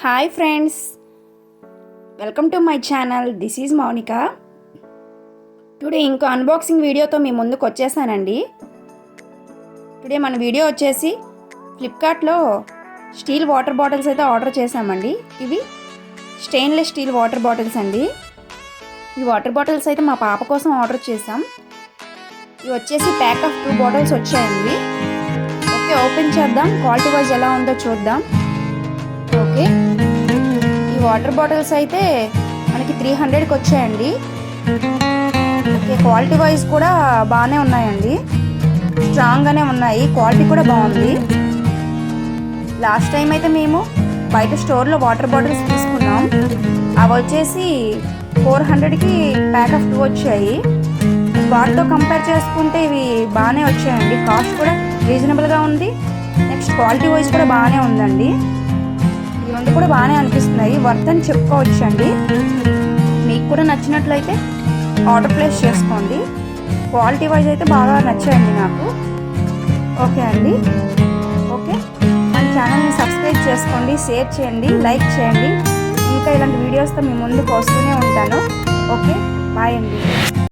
Hi friends, welcome to my channel. This is Mounika. Today ఇంకో unboxing వీడియోతో మీ ముందుకు వచ్చేసానండి. టుడే మన వీడియో వచ్చేసి ఫ్లిప్కార్ట్లో స్టీల్ వాటర్ బాటిల్స్ అయితే ఆర్డర్ చేసామండి. ఇవి స్టెయిన్లెస్ స్టీల్ వాటర్ బాటిల్స్ అండి. ఈ వాటర్ బాటిల్స్ అయితే మా పాప కోసం ఆర్డర్ చేసాం. ఇవి వచ్చేసి ప్యాక్ ఆఫ్ 2 బాటిల్స్ వచ్చాయండి. ఓకే, ఓపెన్ చేద్దాం. క్వాలిటీ వైజ్ ఎలా ఉందో చూద్దాం. ఓకే, ఈ వాటర్ బాటిల్స్ అయితే మనకి 300కి వచ్చాయండి. ఓకే, క్వాలిటీ వైజ్ కూడా బాగానే ఉన్నాయండి, స్ట్రాంగ్గానే ఉన్నాయి. క్వాలిటీ కూడా బాగుంది. లాస్ట్ టైం అయితే మేము బయట స్టోర్లో వాటర్ బాటిల్స్ తీసుకున్నాం. అవి వచ్చేసి 400కి ప్యాక్ ఆఫ్ 2 వచ్చాయి. వాటితో కంపేర్ చేసుకుంటే ఇవి బాగానే వచ్చాయండి. కాస్ట్ కూడా రీజనబుల్గా ఉంది. నెక్స్ట్ క్వాలిటీ వైజ్ కూడా బాగానే ఉందండి. ఈ రెండు కూడా బాగానే అనిపిస్తున్నాయి. వర్త్ అని చెప్పుకోవచ్చండి. మీకు కూడా నచ్చినట్లయితే ఆర్డర్ ప్లేస్ చేసుకోండి. క్వాలిటీ వైజ్ అయితే బాగా నచ్చాయండి నాకు. ఓకే అండి. ఓకే, మన ఛానల్ని సబ్స్క్రైబ్ చేసుకోండి, షేర్ చేయండి, లైక్ చేయండి. ఇంకా ఇలాంటి వీడియోస్తో మీ ముందుకు వస్తూనే ఉంటాను. ఓకే, బాయ్ అండి.